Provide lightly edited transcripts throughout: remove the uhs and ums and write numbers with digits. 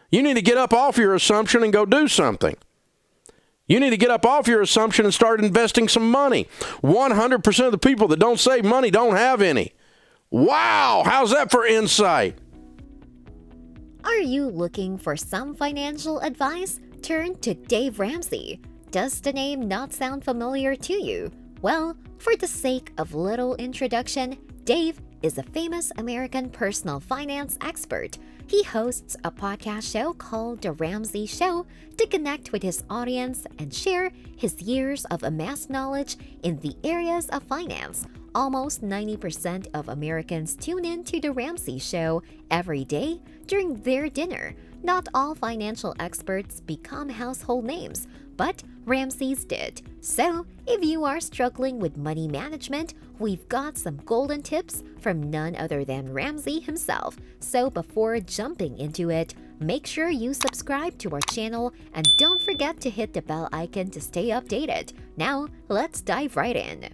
You need to get up off your assumption and go do something. You need to get up off your assumption and start investing some money. 100% of the people that don't save money don't have any. Wow, how's that for insight? Are you looking for some financial advice? Turn to Dave Ramsey. Does the name not sound familiar to you? Well, for the sake of little introduction, Dave is a famous American personal finance expert. He hosts a podcast show called The Ramsey Show to connect with his audience and share his years of amassed knowledge in the areas of finance. Almost 90% of Americans tune in to The Ramsey Show every day during their dinner. Not all financial experts become household names, but Ramsey's did. So, if you are struggling with money management, we've got some golden tips from none other than Ramsey himself. So before jumping into it, make sure you subscribe to our channel and don't forget to hit the bell icon to stay updated. Now, let's dive right in.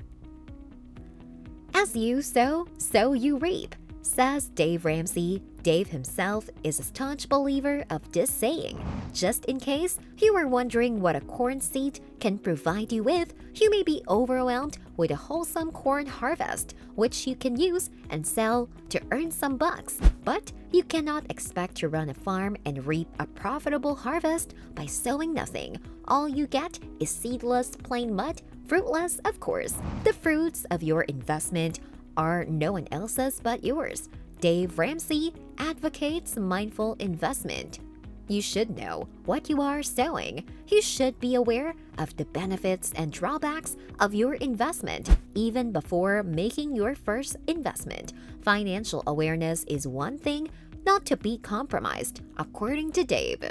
As you sow, so you reap, says Dave Ramsey. Dave himself is a staunch believer of this saying. Just in case you were wondering what a corn seed can provide you with, you may be overwhelmed with a wholesome corn harvest, which you can use and sell to earn some bucks. But you cannot expect to run a farm and reap a profitable harvest by sowing nothing. All you get is seedless plain mud, fruitless of course. The fruits of your investment are no one else's but yours. Dave Ramsey advocates mindful investment. You should know what you are sowing. You should be aware of the benefits and drawbacks of your investment even before making your first investment. Financial awareness is one thing not to be compromised, according to Dave.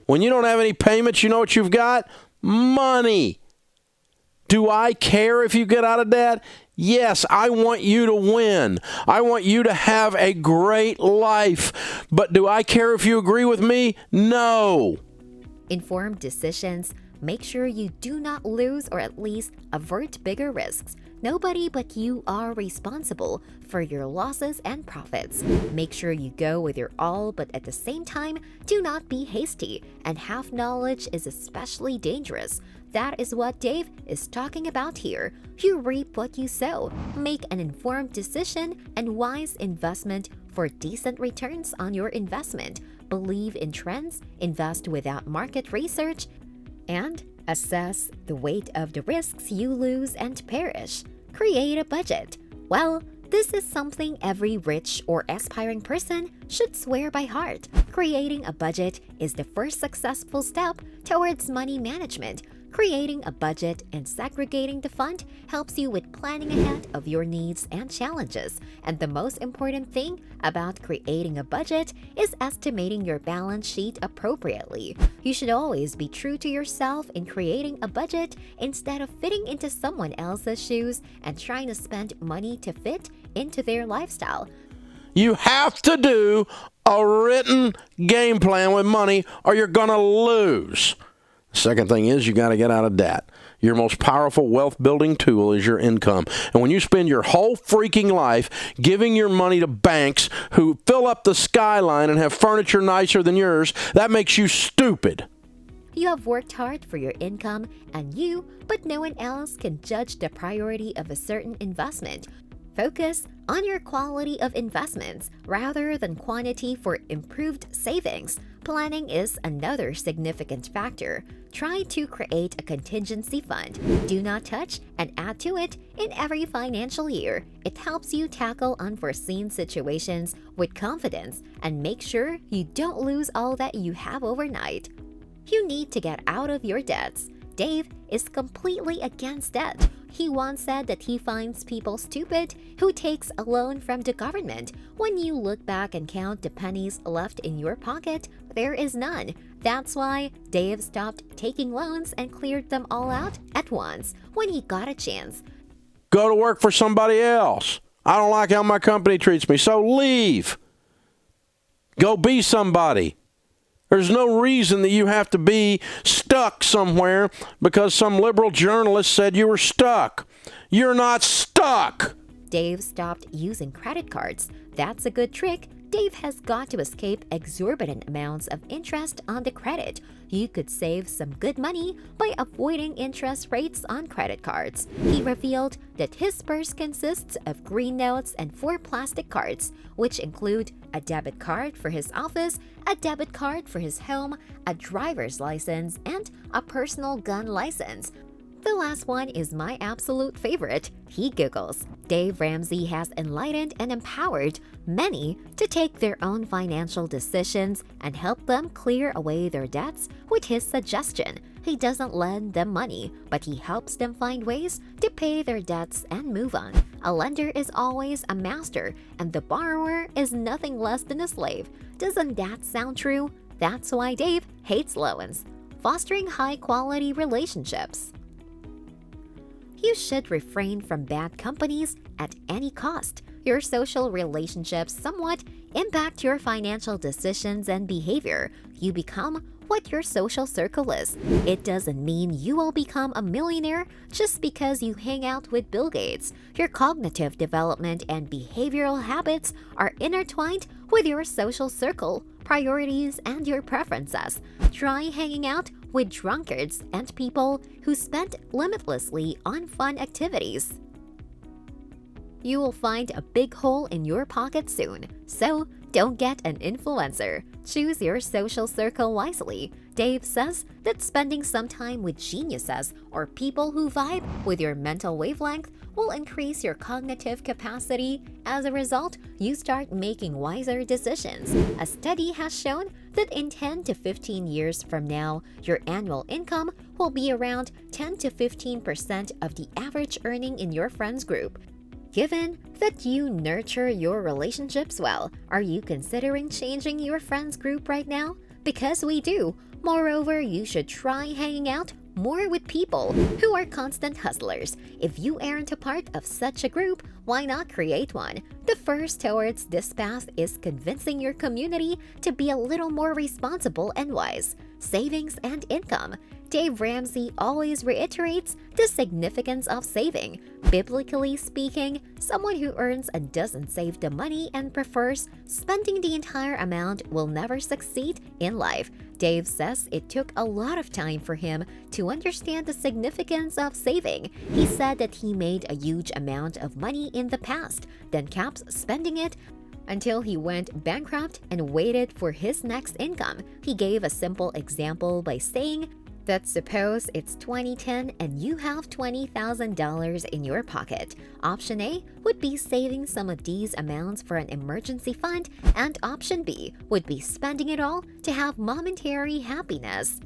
When you don't have any payments, you know what you've got? Money. Do I care if you get out of debt? Yes, I want you to win. I want you to have a great life. But do I care if you agree with me? No. Informed decisions make sure you do not lose or at least avert bigger risks. Nobody but you are responsible for your losses and profits. Make sure you go with your all, but at the same time, do not be hasty, and half knowledge is especially dangerous. That is what Dave is talking about here. You reap what you sow. Make an informed decision and wise investment for decent returns on your investment. Believe in trends, invest without market research, and assess the weight of the risks you lose and perish. Create a budget. Well, this is something every rich or aspiring person should swear by heart. Creating a budget is the first successful step towards money management. Creating a budget and segregating the fund helps you with planning ahead of your needs and challenges. And the most important thing about creating a budget is estimating your balance sheet appropriately. You should always be true to yourself in creating a budget instead of fitting into someone else's shoes and trying to spend money to fit into their lifestyle. You have to do a written game plan with money or you're going to lose. Second thing is you got to get out of debt. Your most powerful wealth-building tool is your income. And when you spend your whole freaking life giving your money to banks who fill up the skyline and have furniture nicer than yours, that makes you stupid. You have worked hard for your income, and you, but no one else, can judge the priority of a certain investment. Focus on your quality of investments rather than quantity for improved savings. Planning is another significant factor. Try to create a contingency fund. Do not touch and add to it in every financial year. It helps you tackle unforeseen situations with confidence and make sure you don't lose all that you have overnight. You need to get out of your debts. Dave is completely against debt. He once said that he finds people stupid who takes a loan from the government. When you look back and count the pennies left in your pocket, there is none. That's why Dave stopped taking loans and cleared them all out at once when he got a chance. Go to work for somebody else. I don't like how my company treats me, so leave. Go be somebody. There's no reason that you have to be stuck somewhere because some liberal journalist said you were stuck. You're not stuck. Dave stopped using credit cards. That's a good trick Dave has got to escape exorbitant amounts of interest on the credit. You could save some good money by avoiding interest rates on credit cards. He revealed that his purse consists of green notes and 4 plastic cards, which include a debit card for his office, a debit card for his home, a driver's license, and a personal gun license. The last one is my absolute favorite, he giggles. Dave Ramsey has enlightened and empowered many to take their own financial decisions and help them clear away their debts with his suggestion. He doesn't lend them money, but he helps them find ways to pay their debts and move on. A lender is always a master, and the borrower is nothing less than a slave. Doesn't that sound true? That's why Dave hates loans. Fostering high-quality relationships. You should refrain from bad companies at any cost. Your social relationships somewhat impact your financial decisions and behavior. You become what your social circle is. It doesn't mean you will become a millionaire just because you hang out with Bill Gates. Your cognitive development and behavioral habits are intertwined with your social circle, priorities, and your preferences. Try hanging out with drunkards and people who spend limitlessly on fun activities. You will find a big hole in your pocket soon, so don't get an influencer. Choose your social circle wisely. Dave says that spending some time with geniuses or people who vibe with your mental wavelength will increase your cognitive capacity. As a result, you start making wiser decisions. A study has shown that in 10 to 15 years from now, your annual income will be around 10 to 15% of the average earning in your friends group. Given that you nurture your relationships well, are you considering changing your friends group right now? Because we do. Moreover, you should try hanging out more with people who are constant hustlers. If you aren't a part of such a group, why not create one? The first towards this path is convincing your community to be a little more responsible and wise. Savings and income. Dave Ramsey always reiterates the significance of saving. Biblically speaking, someone who earns and doesn't save the money and prefers spending the entire amount will never succeed in life. Dave says it took a lot of time for him to understand the significance of saving. He said that he made a huge amount of money in the past, then kept spending it until he went bankrupt and waited for his next income. He gave a simple example by saying that suppose it's 2010 and you have $20,000 in your pocket. Option A would be saving some of these amounts for an emergency fund, and option B would be spending it all to have momentary happiness.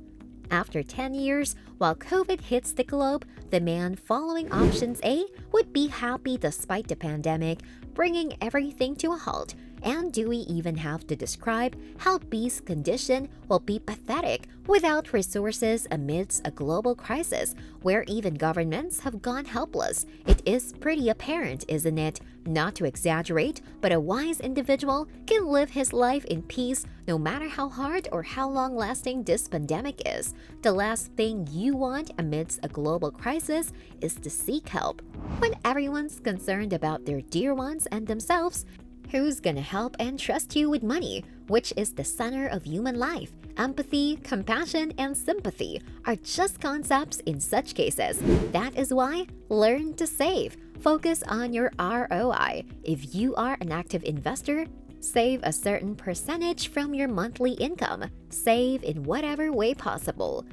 After 10 years, while COVID hits the globe, the man following options A would be happy despite the pandemic, bringing everything to a halt. And do we even have to describe how B's condition will be pathetic without resources amidst a global crisis where even governments have gone helpless? It is pretty apparent, isn't it? Not to exaggerate, but a wise individual can live his life in peace no matter how hard or how long-lasting this pandemic is. The last thing you want amidst a global crisis is to seek help. When everyone's concerned about their dear ones and themselves, who's gonna help and trust you with money, which is the center of human life? Empathy, compassion, and sympathy are just concepts in such cases. That is why learn to save. Focus on your ROI. If you are an active investor, save a certain percentage from your monthly income. Save in whatever way possible.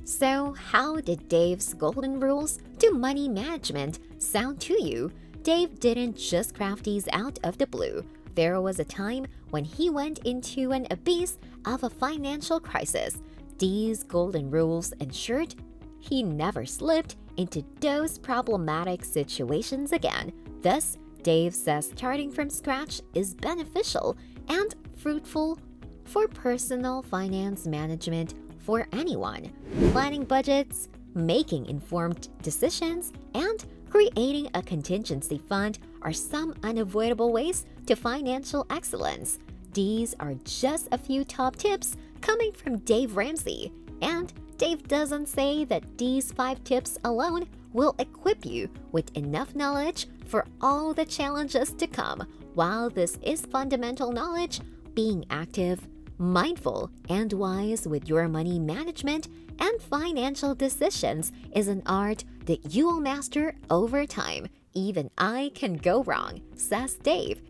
So, how did Dave's golden rules to money management sound to you? Dave didn't just craft these out of the blue. There was a time when he went into an abyss of a financial crisis. These golden rules ensured he never slipped into those problematic situations again. Thus, Dave says starting from scratch is beneficial and fruitful for personal finance management for anyone. Planning budgets, making informed decisions, and creating a contingency fund are some unavoidable ways to financial excellence. These are just a few top tips coming from Dave Ramsey. And Dave doesn't say that these 5 tips alone will equip you with enough knowledge for all the challenges to come. While this is fundamental knowledge, being active, mindful, and wise with your money management and financial decisions is an art that you will master over time. Even I can go wrong, says Dave.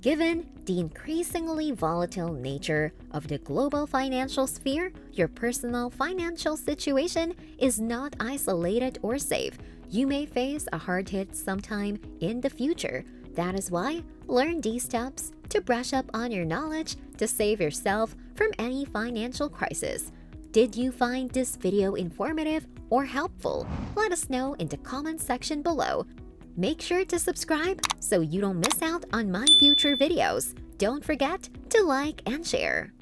Given the increasingly volatile nature of the global financial sphere, your personal financial situation is not isolated or safe. You may face a hard hit sometime in the future. That is why learn these steps to brush up on your knowledge to save yourself from any financial crisis. Did you find this video informative or helpful? Let us know in the comment section below. Make sure to subscribe so you don't miss out on my future videos. Don't forget to like and share.